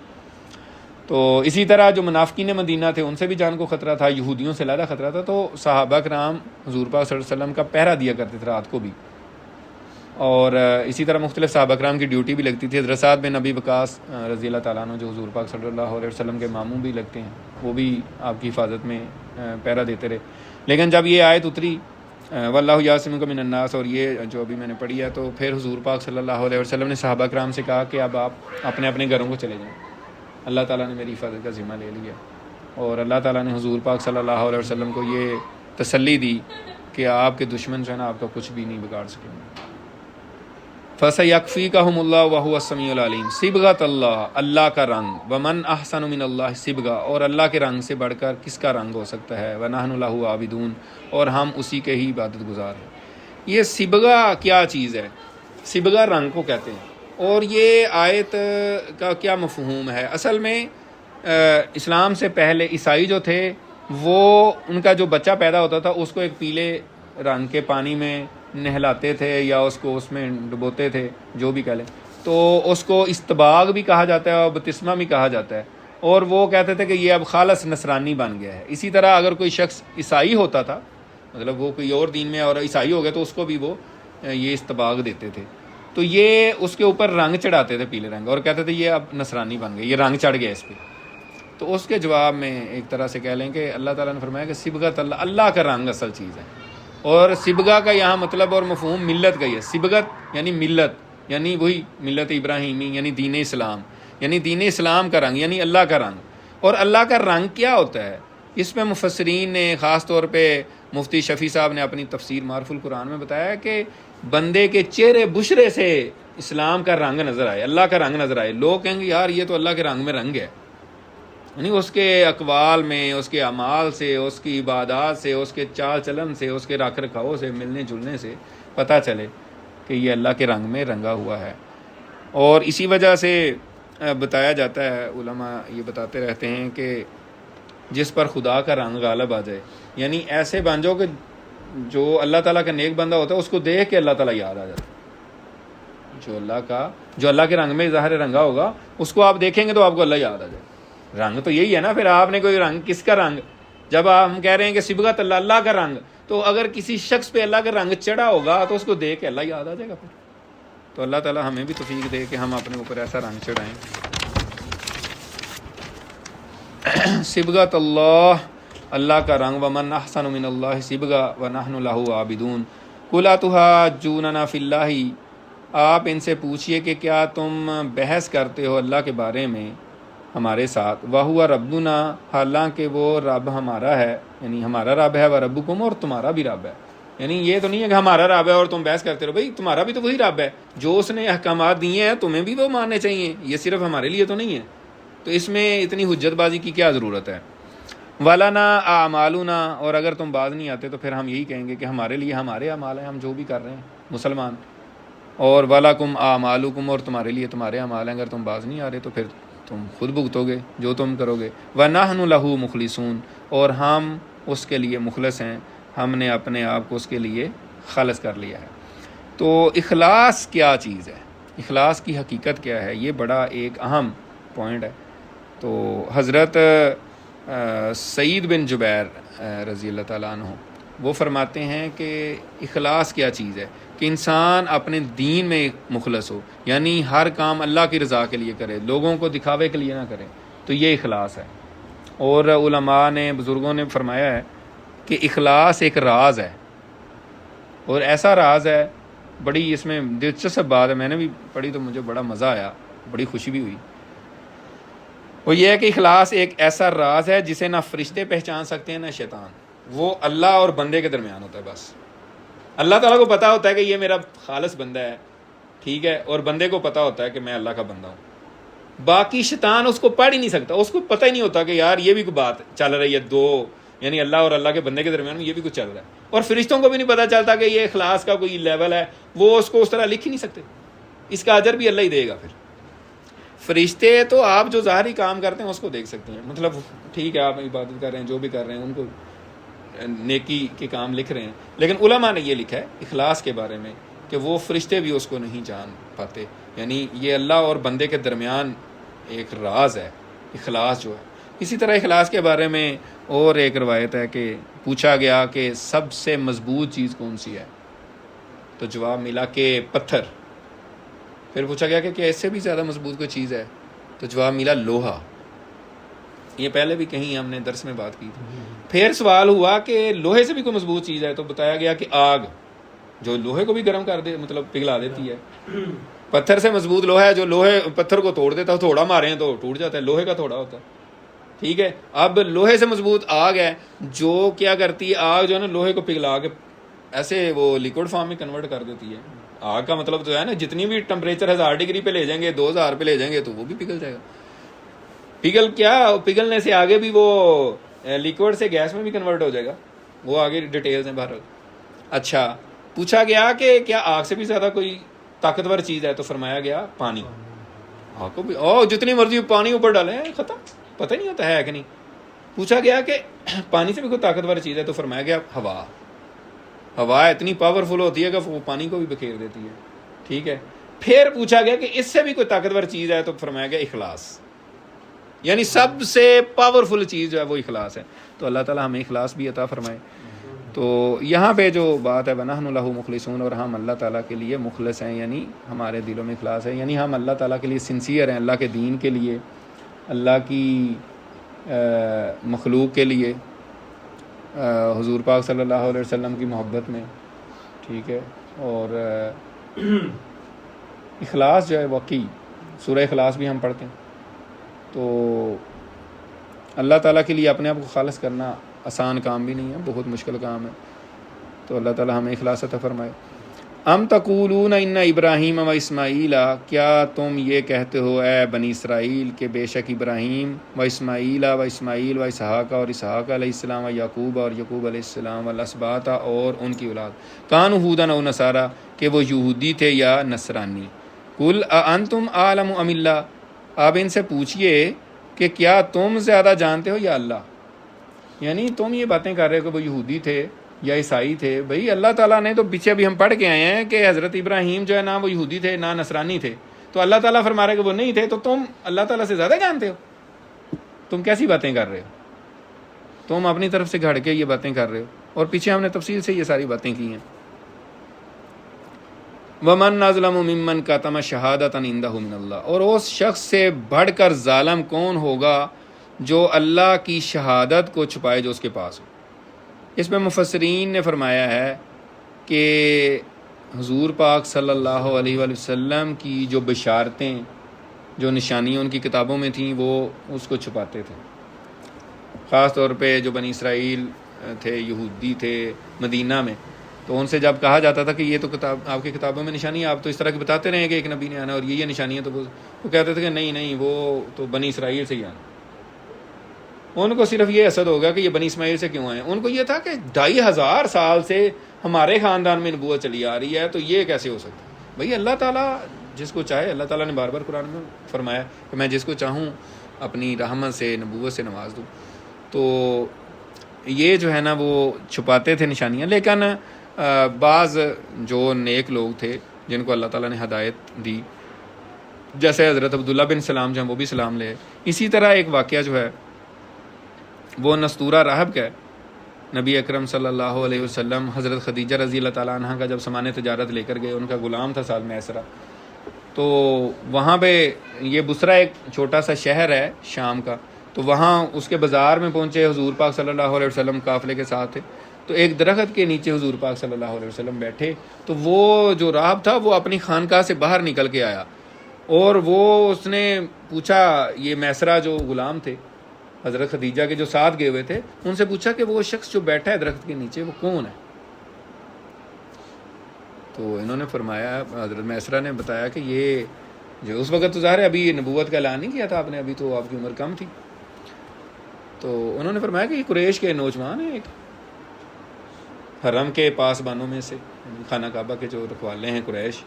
تو اسی طرح جو منافقین مدینہ تھے ان سے بھی جان کو خطرہ تھا، یہودیوں سے زیادہ خطرہ تھا، تو صحابہ کرام حضور پاک صلی اللہ علیہ وسلم کا پہرا دیا کرتے تھے رات کو بھی۔ اور اسی طرح مختلف صحابہ کرام کی ڈیوٹی بھی لگتی تھی۔ حضرت سعد بن ابی وقاص رضی اللہ تعالیٰ عنہ جو حضور پاک صلی اللہ علیہ وسلم کے ماموں بھی لگتے ہیں، وہ بھی آپ کی حفاظت میں پہرا دیتے رہے۔ لیکن جب یہ آیت اتری واللہ یعصمک من الناس، اور یہ جو ابھی میں نے پڑھی ہے، تو پھر حضور پاک صلی اللہ علیہ وسلم نے صحابہ کرام سے کہا کہ اب آپ اپنے اپنے گھروں کو چلے جائیں، اللہ تعالیٰ نے میری حفاظت کا ذمہ لے لیا۔ اور اللہ تعالیٰ نے حضور پاک صلی اللہ علیہ وسلم کو یہ تسلی دی کہ آپ کے دشمن جو ہے نا آپ کا کچھ بھی نہیں بگاڑ سکیں گے۔ فَسَيَكْفِيكَهُمُ اللَّهُ وَهُوَ السَّمِيعُ الْعَلِيمُ صبغۃ اللہ، اللہ کا رنگ، ومن احسن من اللہ صبغہ، اور اللہ کے رنگ سے بڑھ کر کس کا رنگ ہو سکتا ہے، وَنَحْنُ لَهُ عَابِدُونَ، اور ہم اسی کے ہی عبادت گزار ہیں۔ یہ صبغہ کیا چیز ہے؟ صبغہ رنگ کو کہتے ہیں، اور یہ آیت کا کیا مفہوم ہے؟ اصل میں اسلام سے پہلے عیسائی جو تھے وہ ان کا جو بچہ پیدا ہوتا تھا اس کو ایک پیلے رنگ کے پانی میں نہلاتے تھے یا اس کو اس میں ڈبوتے تھے، جو بھی کہہ لیں، تو اس کو استباغ بھی کہا جاتا ہے اور بپتسمہ بھی کہا جاتا ہے، اور وہ کہتے تھے کہ یہ اب خالص نصرانی بن گیا ہے۔ اسی طرح اگر کوئی شخص عیسائی ہوتا تھا، مطلب وہ کوئی اور دین میں اور عیسائی ہو گیا، تو اس کو بھی وہ یہ استباغ دیتے تھے، تو یہ اس کے اوپر رنگ چڑھاتے تھے، پیلے رنگ، اور کہتے تھے یہ اب نصرانی بن گیا، یہ رنگ چڑھ گیا اس پہ۔ تو اس کے جواب میں ایک طرح سے کہہ لیں کہ اللہ تعالیٰ نے فرمایا کہ صبغۃ اللہ، اللہ کا رنگ اصل چیز ہے، اور صبغہ کا یہاں مطلب اور مفہوم ملت کا ہی ہے۔ صبغت یعنی ملت، یعنی وہی ملت ابراہیمی، یعنی دین اسلام، یعنی دین اسلام کا رنگ، یعنی اللہ کا رنگ۔ اور اللہ کا رنگ کیا ہوتا ہے؟ اس میں مفسرین نے خاص طور پہ مفتی شفیع صاحب نے اپنی تفسیر معرف القرآن میں بتایا کہ بندے کے چہرے بشرے سے اسلام کا رنگ نظر آئے، اللہ کا رنگ نظر آئے، لوگ کہیں گے یار یہ تو اللہ کے رنگ میں رنگ ہے، یعنی اس کے اقوال میں، اس کے اعمال سے، اس کی عبادات سے، اس کے چال چلن سے، اس کے رکھ رکھاؤ سے، ملنے جلنے سے پتہ چلے کہ یہ اللہ کے رنگ میں رنگا ہوا ہے۔ اور اسی وجہ سے بتایا جاتا ہے، علماء یہ بتاتے رہتے ہیں کہ جس پر خدا کا رنگ غالب آ جائے، یعنی ایسے بن جاؤ کہ جو اللہ تعالیٰ کا نیک بندہ ہوتا ہے اس کو دیکھ کے اللہ تعالیٰ یاد آ جاتا ہے۔ جو اللہ کے رنگ میں ظاہر رنگا ہوگا اس کو آپ دیکھیں گے تو آپ کو اللہ یاد آ جائے۔ رنگ تو یہی ہے نا، پھر آپ نے کوئی رنگ، کس کا رنگ؟ جب ہم کہہ رہے ہیں کہ صبغۃ اللہ، اللہ کا رنگ، تو اگر کسی شخص پہ اللہ کا رنگ چڑھا ہوگا تو اس کو دیکھ کے اللہ یاد آ جائے گا۔ پھر تو اللہ تعالیٰ ہمیں بھی توفیق دے کہ ہم اپنے اوپر ایسا رنگ چڑھائیں۔ صبغۃ اللہ، اللہ کا رنگ، ومن احسن من اللہ صبغہ ونحن لہ عابدون۔ قل اتحاجوننا فی اللہ، آپ ان سے پوچھئے کہ کیا تم بحث کرتے ہو اللہ کے بارے میں ہمارے ساتھ، وَهُوَ رَبُّنَا، حالانکہ وہ رب ہمارا ہے، یعنی ہمارا رب ہے، وَرَبُّكُمْ، اور تمہارا بھی رب ہے۔ یعنی یہ تو نہیں ہے کہ ہمارا رب ہے اور تم بحث کرتے رہو، بھائی تمہارا بھی تو وہی رب ہے، جو اس نے احکامات دیے ہیں تمہیں بھی وہ ماننے چاہیے، یہ صرف ہمارے لیے تو نہیں ہے، تو اس میں اتنی حجت بازی کی کیا ضرورت ہے؟ وَلَنَا أَعْمَالُنَا، اور اگر تم باز نہیں آتے تو پھر ہم یہی کہیں گے کہ ہمارے لیے ہمارے اعمال ہیں، ہم جو بھی کر رہے ہیں مسلمان، اور وَلَكُمْ أَعْمَالُكُمْ، اور تمہارے لیے تمہارے اعمال ہیں، اگر تم باز نہیں آ رہے تو پھر تم خود بھگتو گے جو تم کرو گے۔ وَنَحْنُ لَهُ مُخْلِصُونَ، اور ہم اس کے لیے مخلص ہیں، ہم نے اپنے آپ کو اس کے لیے خالص کر لیا ہے۔ تو اخلاص کیا چیز ہے، اخلاص کی حقیقت کیا ہے، یہ بڑا ایک اہم پوائنٹ ہے۔ تو حضرت سعید بن جبیر رضی اللہ تعالیٰ عنہ وہ فرماتے ہیں کہ اخلاص کیا چیز ہے، کہ انسان اپنے دین میں مخلص ہو، یعنی ہر کام اللہ کی رضا کے لیے کرے، لوگوں کو دکھاوے کے لیے نہ کرے، تو یہ اخلاص ہے۔ اور علماء نے، بزرگوں نے فرمایا ہے کہ اخلاص ایک راز ہے، اور ایسا راز ہے، بڑی اس میں دلچسپ بات ہے، میں نے بھی پڑھی تو مجھے بڑا مزہ آیا، بڑی خوشی بھی ہوئی۔ وہ یہ ہے کہ اخلاص ایک ایسا راز ہے جسے نہ فرشتے پہچان سکتے ہیں نہ شیطان، وہ اللہ اور بندے کے درمیان ہوتا ہے بس۔ اللہ تعالیٰ کو پتہ ہوتا ہے کہ یہ میرا خالص بندہ ہے، ٹھیک ہے، اور بندے کو پتہ ہوتا ہے کہ میں اللہ کا بندہ ہوں۔ باقی شیطان اس کو پڑھ ہی نہیں سکتا، اس کو پتہ ہی نہیں ہوتا کہ یار یہ بھی کوئی بات چل رہی ہے، دو یعنی اللہ اور اللہ کے بندے کے درمیان میں یہ بھی کچھ چل رہا ہے۔ اور فرشتوں کو بھی نہیں پتہ چلتا کہ یہ اخلاص کا کوئی لیول ہے، وہ اس کو اس طرح لکھ ہی نہیں سکتے، اس کا اجر بھی اللہ ہی دے گا۔ پھر فرشتے تو آپ جو ظاہری کام کرتے ہیں اس کو دیکھ سکتے ہیں، مطلب ٹھیک ہے آپ عبادت کر رہے ہیں، جو بھی کر رہے ہیں، ان کو نیکی کے کام لکھ رہے ہیں، لیکن علماء نے یہ لکھا ہے اخلاص کے بارے میں کہ وہ فرشتے بھی اس کو نہیں جان پاتے، یعنی یہ اللہ اور بندے کے درمیان ایک راز ہے اخلاص جو ہے۔ اسی طرح اخلاص کے بارے میں اور ایک روایت ہے کہ پوچھا گیا کہ سب سے مضبوط چیز کون سی ہے، تو جواب ملا کہ پتھر۔ پھر پوچھا گیا کہ کیا اس سے بھی زیادہ مضبوط کوئی چیز ہے، تو جواب ملا لوہا۔ یہ پہلے بھی کہیں ہم نے درس میں بات کی تھی۔ پھر سوال ہوا کہ لوہے سے بھی کوئی مضبوط چیز ہے، تو بتایا گیا کہ آگ، جو لوہے کو بھی گرم کر دے، مطلب پگھلا دیتی ہے۔ پتھر سے مضبوط لوہا ہے، جو لوہے پتھر کو توڑ دیتا ہے، تھوڑا مارے ہیں تو ٹوٹ جاتا ہے، لوہے کا تھوڑا ہوتا ہے، ٹھیک ہے۔ اب لوہے سے مضبوط آگ ہے، جو کیا کرتی ہے، آگ جو ہے نا لوہے کو پگھلا کے ایسے وہ لیکوڈ فارم میں کنورٹ کر دیتی ہے، آگ کا مطلب تو ہے نا جتنی بھی ٹمپریچر 1000 ڈگری پہ لے جائیں گے 2000 پہ لے جائیں گے تو وہ بھی پگھل جائے گا. پگھل کیا پگھلنے سے آگے بھی وہ لیکوڈ سے گیس میں بھی کنورٹ ہو جائے گا, وہ آگے ڈیٹیلز ہیں بہرحال. اچھا پوچھا گیا کہ کیا آگ سے بھی زیادہ کوئی طاقتور چیز ہے, تو فرمایا گیا پانی. آگ کو بھی جتنی مرضی پانی اوپر ڈالیں ختم, پتہ نہیں ہوتا ہے کہ نہیں. پوچھا گیا کہ پانی سے بھی کوئی طاقتور چیز ہے, تو فرمایا گیا ہوا. ہوا اتنی پاورفل ہوتی ہے کہ وہ پانی کو بھی بکھیر دیتی ہے. ٹھیک ہے. پھر پوچھا گیا کہ اس سے بھی کوئی طاقتور چیز ہے, تو فرمایا گیا اخلاص, یعنی سب سے پاورفل چیز جو ہے وہ اخلاص ہے. تو اللہ تعالیٰ ہمیں اخلاص بھی عطا فرمائے. تو یہاں پہ جو بات ہے وَنَحْنُ لَهُ مُخْلِصُونَ, اور ہم اللہ تعالیٰ کے لیے مخلص ہیں, یعنی ہمارے دلوں میں اخلاص ہے, یعنی ہم اللہ تعالیٰ کے لیے سنسیئر ہیں, اللہ کے دین کے لیے, اللہ کی مخلوق کے لیے, حضور پاک صلی اللہ علیہ وسلم کی محبت میں. ٹھیک ہے. اور اخلاص جو ہے واقعی سورہ اخلاص بھی ہم پڑھتے ہیں. تو اللہ تعالیٰ کے لیے اپنے آپ کو خالص کرنا آسان کام بھی نہیں ہے, بہت مشکل کام ہے. تو اللہ تعالیٰ ہمیں اخلاص عطا فرمائے. ام تقولون ان ابراہیم و اسماعیل, کیا تم یہ کہتے ہو اے بنی اسرائیل کہ بے شک ابراہیم و اسماعیل و اسحاق اور اسحاق علیہ السلام و یعقوب اور یعقوب علیہ السلام والاسباط اور ان کی اولاد, کانوا ہودن و نصارا, کہ وہ یہودی تھے یا نصرانی. قل اانتم اعلم ام اللہ, آپ ان سے پوچھئے کہ کیا تم زیادہ جانتے ہو یا اللہ. یعنی تم یہ باتیں کر رہے ہو کہ وہ یہودی تھے یا عیسائی تھے, بھئی اللہ تعالیٰ نے تو پیچھے ابھی ہم پڑھ کے آئے ہیں کہ حضرت ابراہیم جو ہے نہ وہ یہودی تھے نہ نصرانی تھے, تو اللہ تعالیٰ فرما رہے کہ وہ نہیں تھے, تو تم اللہ تعالیٰ سے زیادہ جانتے ہو. تم کیسی باتیں کر رہے ہو, تم اپنی طرف سے گھڑ کے یہ باتیں کر رہے ہو, اور پیچھے ہم نے تفصیل سے یہ ساری باتیں کی ہیں. وَمَنْ أَظْلَمُ مِمَّنْ كَتَمَ شَهَادَةً عِندَهُ مِنَ اللَّهِ, اور اس شخص سے بڑھ کر ظالم کون ہوگا جو اللہ کی شہادت کو چھپائے جو اس کے پاس ہو. اس میں مفسرین نے فرمایا ہے کہ حضور پاک صلی اللہ علیہ وآلہ وسلم کی جو بشارتیں جو نشانیاں ان کی کتابوں میں تھیں وہ اس کو چھپاتے تھے. خاص طور پہ جو بنی اسرائیل تھے, یہودی تھے مدینہ میں, تو ان سے جب کہا جاتا تھا کہ یہ تو کتاب آپ کی کتابوں میں نشانی ہے, آپ تو اس طرح کی بتاتے رہے کہ ایک نبی نے آنا اور یہ نشانیاں, تو وہ کہتے تھے کہ نہیں وہ تو بنی اسرائیل سے ہی آنا. ان کو صرف یہ حسد ہوگا کہ یہ بنی اسماعیل سے کیوں آئے. ان کو یہ تھا کہ 2500 سال سے ہمارے خاندان میں نبوت چلی آ رہی ہے, تو یہ کیسے ہو سکتا ہے. بھئی اللہ تعالیٰ جس کو چاہے, اللہ تعالیٰ نے بار بار قرآن میں فرمایا کہ میں جس کو چاہوں اپنی رحمت سے نبوت سے نواز دوں. تو یہ جو ہے نا وہ چھپاتے تھے نشانیاں. لیکن بعض جو نیک لوگ تھے جن کو اللہ تعالیٰ نے ہدایت دی, جیسے حضرت عبداللہ بن سلام جو ہیں وہ بھی سلام لے. اسی طرح ایک واقعہ جو ہے وہ نستورہ راہب کا ہے. نبی اکرم صلی اللہ علیہ وسلم حضرت خدیجہ رضی اللہ تعالیٰ عنہ کا جب سامان تجارت لے کر گئے, ان کا غلام تھا ساتھ میں اسرا, تو وہاں پہ یہ بصرہ ایک چھوٹا سا شہر ہے شام کا, تو وہاں اس کے بازار میں پہنچے. حضور پاک صلی اللہ علیہ وسلم قافلے کے ساتھ تھے, تو ایک درخت کے نیچے حضور پاک صلی اللہ علیہ وسلم بیٹھے. تو وہ جو راہب تھا وہ اپنی خانقاہ سے باہر نکل کے آیا, اور وہ اس نے پوچھا, یہ میسرہ جو غلام تھے حضرت خدیجہ کے جو ساتھ گئے ہوئے تھے, ان سے پوچھا کہ وہ شخص جو بیٹھا ہے درخت کے نیچے وہ کون ہے. تو انہوں نے فرمایا, حضرت میسرہ نے بتایا کہ یہ جو اس وقت تو ظاہر ہے ابھی نبوت کا اعلان نہیں کیا تھا آپ نے, ابھی تو آپ کی عمر کم تھی. تو انہوں نے فرمایا کہ یہ قریش کے نوجوان ہیں, ایک حرم کے پاسبانوں میں سے, خانہ کعبہ کے جو رکھوالے ہیں قریش.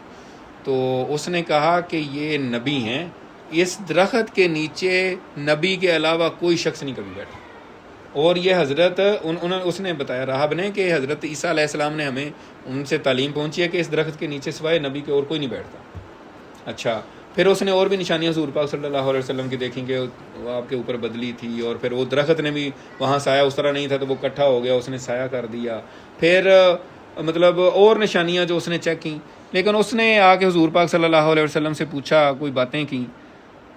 تو اس نے کہا کہ یہ نبی ہیں, اس درخت کے نیچے نبی کے علاوہ کوئی شخص نہیں کبھی بیٹھا. اور یہ حضرت اس نے بتایا راہب نے کہ حضرت عیسیٰ علیہ السلام نے ہمیں ان سے تعلیم پہنچی ہے کہ اس درخت کے نیچے سوائے نبی کے اور کوئی نہیں بیٹھتا. اچھا, پھر اس نے اور بھی نشانیاں حضور پاک صلی اللہ علیہ وسلم کی دیکھیں کہ وہ آپ کے اوپر بدلی تھی, اور پھر وہ درخت نے بھی وہاں سایہ اس طرح نہیں تھا تو وہ کٹھا ہو گیا, اس نے سایہ کر دیا. پھر مطلب اور نشانیاں جو اس نے چیک کی. لیکن اس نے آ کے حضور پاک صلی اللہ علیہ وسلم سے پوچھا, کوئی باتیں کی,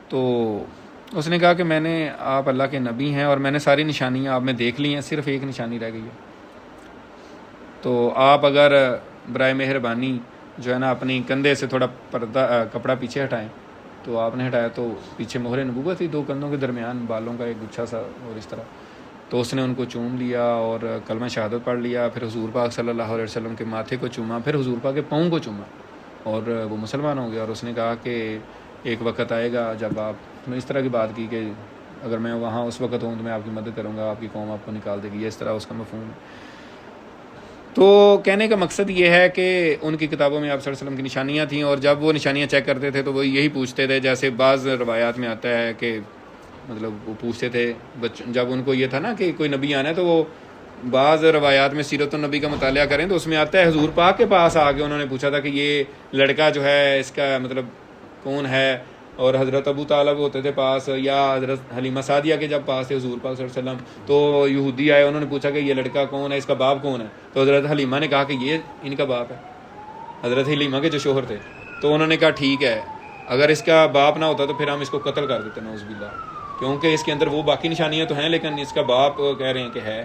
تو اس نے کہا کہ میں نے, آپ اللہ کے نبی ہیں اور میں نے ساری نشانیاں آپ میں دیکھ لی ہیں, صرف ایک نشانی رہ گئی ہے. تو آپ اگر برائے مہربانی جو ہے نا اپنی کندھے سے تھوڑا پردہ کپڑا پیچھے ہٹائیں. تو آپ نے ہٹایا تو پیچھے مہر نبوت تھی, 2 کندھوں کے درمیان بالوں کا ایک گچھا سا, اور اس طرح. تو اس نے ان کو چوم لیا اور کلمہ شہادت پڑھ لیا. پھر حضور پاک صلی اللہ علیہ وسلم کے ماتھے کو چوما, پھر حضور پاک کے پاؤں کو چوما. اور وہ مسلمان ہو گیا. اور اس نے کہا کہ ایک وقت آئے گا جب آپ نے اس طرح کی بات کی کہ اگر میں وہاں اس وقت ہوں تو میں آپ کی مدد کروں گا, آپ کی قوم آپ کو نکال دے گی, اس طرح اس کا مفہوم ہے. تو کہنے کا مقصد یہ ہے کہ ان کی کتابوں میں آپ صلی اللہ علیہ وسلم کی نشانیاں تھیں, اور جب وہ نشانیاں چیک کرتے تھے تو وہ یہی پوچھتے تھے, جیسے بعض روایات میں آتا ہے کہ مطلب وہ پوچھتے تھے جب ان کو یہ تھا نا کہ کوئی نبی آنا ہے, تو وہ بعض روایات میں سیرت النبی کا مطالعہ کریں تو اس میں آتا ہے حضور پاک کے پاس آ کے انہوں نے پوچھا تھا کہ یہ لڑکا جو ہے اس کا مطلب کون ہے, اور حضرت ابو طالب ہوتے تھے پاس, یا حضرت حلیمہ سعدیہ کے جب پاس تھے حضور پاک صلی اللہ علیہ وسلم, تو یہودی آئے, انہوں نے پوچھا کہ یہ لڑکا کون ہے, اس کا باپ کون ہے, تو حضرت حلیمہ نے کہا کہ یہ ان کا باپ ہے, حضرت حلیمہ کے جو شوہر تھے. تو انہوں نے کہا ٹھیک ہے, اگر اس کا باپ نہ ہوتا تو پھر ہم اس کو قتل کر دیتے نعوذ باللہ, کیونکہ اس کے اندر وہ باقی نشانیاں تو ہیں لیکن اس کا باپ کہہ رہے ہیں کہ ہے,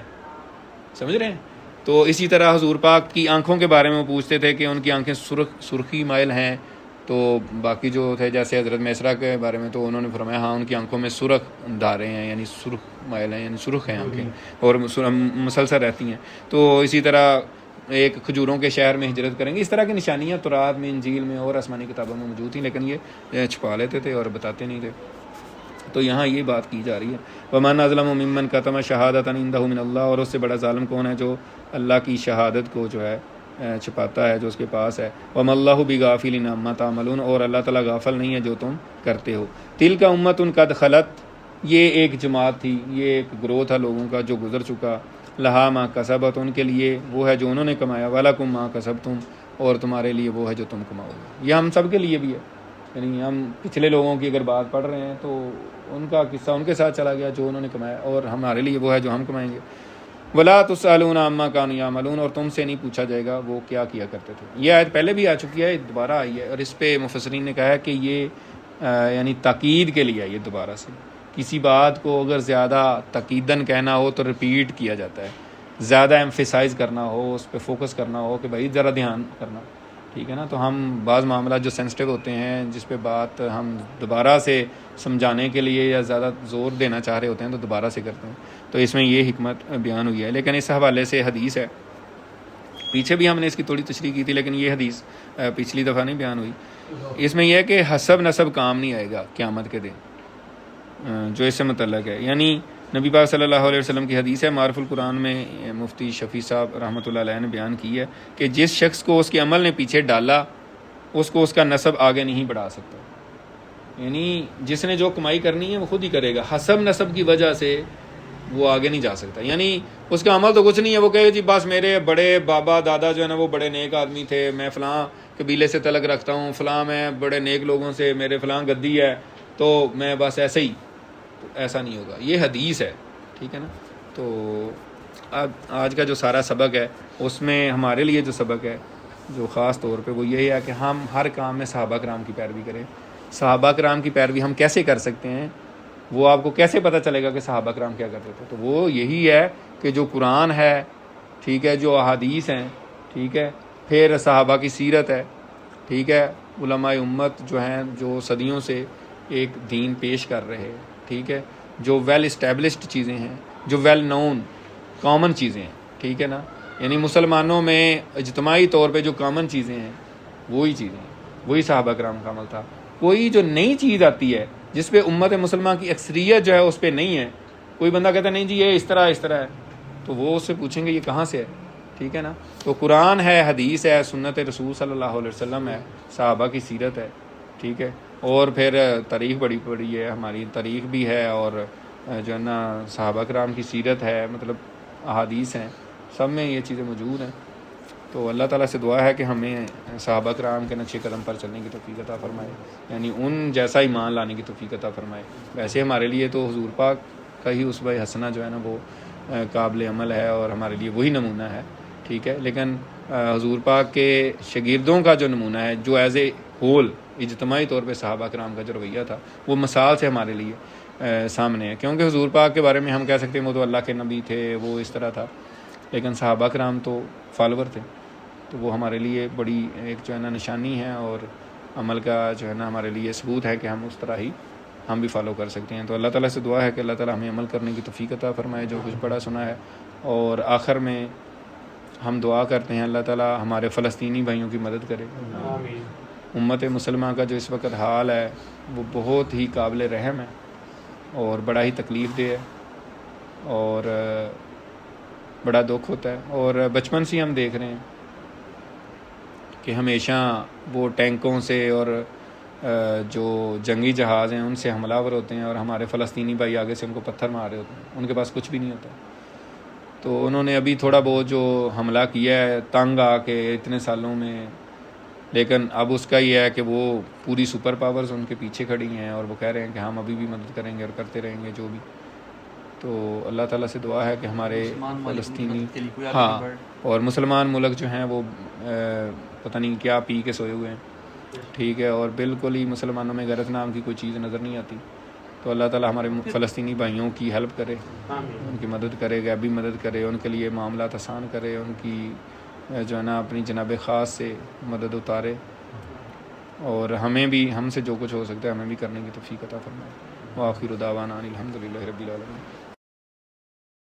سمجھ رہے ہیں. تو اسی طرح حضور پاک کی آنکھوں کے بارے میں وہ پوچھتے تھے کہ ان کی آنکھیں سرخی مائل ہیں, تو باقی جو تھے جیسے حضرت میسرہ کے بارے میں تو انہوں نے فرمایا ہاں ان کی آنکھوں میں سرخ دھارے ہیں, یعنی سرخ مائل ہیں, یعنی سرخ ہیں آنکھیں اور مسلسل رہتی ہیں. تو اسی طرح ایک کھجوروں کے شہر میں ہجرت کریں گے. اس طرح کی نشانیاں تورات میں, انجیل میں اور آسمانی کتابوں میں موجود تھیں, لیکن یہ چھپا لیتے تھے اور بتاتے نہیں تھے. تو یہاں یہ بات کی جا رہی ہے, وَمَنْ أَظْلَمُ مِمَّنْ كَتَمَ شَهَادَةً عِنْدَهُ مِنَ اللَّهِ, اور اس سے بڑا ظالم کون ہے جو اللہ کی شہادت کو جو ہے چھپاتا ہے جو اس کے پاس ہے. وَمَا اللَّهُ بِغَافِلٍ عَمَّا تَعْمَلُونَ, اور اللہ تعالیٰ غافل نہیں ہے جو تم کرتے ہو. تِلْكَ أُمَّةٌ قَدْ خَلَتْ, یہ ایک جماعت تھی, یہ ایک گروہ تھا لوگوں کا جو گزر چکا. لَهَا مَا كَسَبَتْ, ان کے لیے وہ ہے جو انہوں نے کمایا. وَلَكُمْ مَا كَسَبْتُمْ, اور تمہارے لیے وہ ہے جو تم کماؤ گے. یہ ہم سب کے لیے بھی ہے, یعنی ہم پچھلے لوگوں کی اگر بات پڑھ رہے ہیں تو ان کا قصہ ان کے ساتھ چلا گیا جو انہوں نے کمایا, اور ہمارے لیے وہ ہے جو ہم کمائیں گے. وَلَا تُسْأَلُونَ عَمَّا كَانُوا يَعْمَلُونَ, اور تم سے نہیں پوچھا جائے گا وہ کیا کیا کرتے تھے. یہ آیت پہلے بھی آ چکی ہے, دوبارہ آئی ہے, اور اس پہ مفسرین نے کہا ہے کہ یہ یعنی تاکید کے لیے آئی ہے دوبارہ سے. کسی بات کو اگر زیادہ تاکیداً کہنا ہو تو ریپیٹ کیا جاتا ہے, زیادہ ایمفیسائز کرنا ہو, اس پہ فوکس کرنا ہو کہ بھائی ذرا دھیان کرنا, ٹھیک ہے نا. تو ہم بعض معاملات جو سینسٹیو ہوتے ہیں جس پہ بات ہم دوبارہ سے سمجھانے کے لیے یا زیادہ زور دینا چاہ رہے ہوتے ہیں تو دوبارہ سے کرتے ہیں, تو اس میں یہ حکمت بیان ہوئی ہے. لیکن اس حوالے سے حدیث ہے, پیچھے بھی ہم نے اس کی تھوڑی تشریح کی تھی لیکن یہ حدیث پچھلی دفعہ نہیں بیان ہوئی. اس میں یہ ہے کہ حسب نسب کام نہیں آئے گا قیامت کے دن, جو اس سے متعلق ہے. یعنی نبی پاک صلی اللہ علیہ وسلم کی حدیث ہے, معرف القرآن میں مفتی شفیع صاحب رحمۃ اللہ علیہ نے بیان کی ہے کہ جس شخص کو اس کے عمل نے پیچھے ڈالا اس کو اس کا نسب آگے نہیں بڑھا سکتا. یعنی جس نے جو کمائی کرنی ہے وہ خود ہی کرے گا, حسب نسب کی وجہ سے وہ آگے نہیں جا سکتا. یعنی اس کا عمل تو کچھ نہیں ہے, وہ کہے جی بس میرے بڑے بابا دادا جو ہے نا وہ بڑے نیک آدمی تھے, میں فلاں قبیلے سے تعلق رکھتا ہوں, فلاں میں بڑے نیک لوگوں سے, میرے فلاں گدی ہے, تو میں بس ایسے ہی. ایسا نہیں ہوگا, یہ حدیث ہے, ٹھیک ہے نا. تو آج کا جو سارا سبق ہے اس میں ہمارے لیے جو سبق ہے جو خاص طور پہ وہ یہی ہے کہ ہم ہر کام میں صحابہ کرام کی پیروی کریں. صحابہ کرام کی پیروی ہم کیسے کر سکتے ہیں, وہ آپ کو کیسے پتہ چلے گا کہ صحابہ کرام کیا کرتے تھے؟ تو وہ یہی ہے کہ جو قرآن ہے, ٹھیک ہے, جو احادیث ہیں, ٹھیک ہے, پھر صحابہ کی سیرت ہے, ٹھیک ہے, علماء امت جو ہیں جو صدیوں سے ایک دین پیش کر رہے, ٹھیک ہے, جو ویل اسٹیبلشڈ چیزیں ہیں, جو ویل نون کامن چیزیں ہیں, ٹھیک ہے نا. یعنی مسلمانوں میں اجتماعی طور پہ جو کامن چیزیں ہیں وہی چیزیں ہیں, وہی صحابہ کرام کا عمل تھا. کوئی جو نئی چیز آتی ہے جس پہ امت مسلمہ کی اکثریت جو ہے اس پہ نہیں ہے, کوئی بندہ کہتا ہے نہیں جی یہ اس طرح ہے, تو وہ اس سے پوچھیں گے یہ کہاں سے ہے, ٹھیک ہے نا. تو قرآن ہے, حدیث ہے, سنت رسول صلی اللہ علیہ وسلم ہے, صحابہ کی سیرت ہے, ٹھیک ہے, اور پھر تاریخ بڑی بڑی ہے, ہماری تاریخ بھی ہے, اور جو ہے نا صحابہ کرام کی سیرت ہے, مطلب احادیث ہیں, سب میں یہ چیزیں موجود ہیں. تو اللہ تعالیٰ سے دعا ہے کہ ہمیں صحابہ کرام کے نقش قدم پر چلنے کی توفیق عطا فرمائے, یعنی ان جیسا ایمان لانے کی توفیق عطا فرمائے. ویسے ہمارے لیے تو حضور پاک کا ہی اسوہ حسنہ جو ہے نا وہ قابل عمل ہے اور ہمارے لیے وہی نمونہ ہے, ٹھیک ہے. لیکن حضور پاک کے شاگردوں کا جو نمونہ ہے, جو ایز اے ہول اجتماعی طور پہ صحابہ کرام کا جو رویہ تھا, وہ مثال سے ہمارے لیے سامنے ہے. کیونکہ حضور پاک کے بارے میں ہم کہہ سکتے ہیں وہ تو اللہ کے نبی تھے, وہ اس طرح تھا, لیکن صحابہ کرام تو فالوور تھے, تو وہ ہمارے لیے بڑی ایک جو ہے نا نشانی ہے اور عمل کا جو ہے نا ہمارے لیے ثبوت ہے کہ ہم اس طرح ہی ہم بھی فالو کر سکتے ہیں. تو اللہ تعالیٰ سے دعا ہے کہ اللہ تعالیٰ ہمیں عمل کرنے کی توفیق عطا فرمائے جو کچھ پڑھا سنا ہے. اور آخر میں ہم دعا کرتے ہیں اللہ تعالیٰ ہمارے فلسطینی بھائیوں کی مدد کرے, امت مسلمہ کا جو اس وقت حال ہے وہ بہت ہی قابل رحم ہے اور بڑا ہی تکلیف دہ ہے اور بڑا دکھ ہوتا ہے. اور بچپن سے ہم دیکھ رہے ہیں کہ ہمیشہ وہ ٹینکوں سے اور جو جنگی جہاز ہیں ان سے حملہ آور ہوتے ہیں اور ہمارے فلسطینی بھائی آگے سے ان کو پتھر مار رہے ہوتے ہیں. ان کے پاس کچھ بھی نہیں ہوتا. تو انہوں نے ابھی تھوڑا بہت جو حملہ کیا ہے تنگ آ کے اتنے سالوں میں، لیکن اب اس کا یہ ہے کہ وہ پوری سپر پاورز ان کے پیچھے کھڑی ہیں اور وہ کہہ رہے ہیں کہ ہم ابھی بھی مدد کریں گے اور کرتے رہیں گے جو بھی. تو اللہ تعالیٰ سے دعا ہے کہ ہمارے فلسطینی اور مسلمان ملک جو ہیں وہ پتہ نہیں کیا پی کے سوئے ہوئے ہیں، ٹھیک ہے، اور بالکل ہی مسلمانوں میں غیرت نام کی کوئی چیز نظر نہیں آتی. تو اللہ تعالیٰ ہمارے فلسطینی بھائیوں کی ہیلپ کرے، ان کی مدد کرے، غیبی مدد کرے، ان کے لیے معاملات آسان کرے، ان کی جو ہے نا اپنی جناب خاص سے مدد اتارے، اور ہمیں بھی ہم سے جو کچھ ہو سکتا ہے ہمیں بھی کرنے کی توفیق عطا فرمائے. وآخر دعوانا الحمدللہ رب العالمین.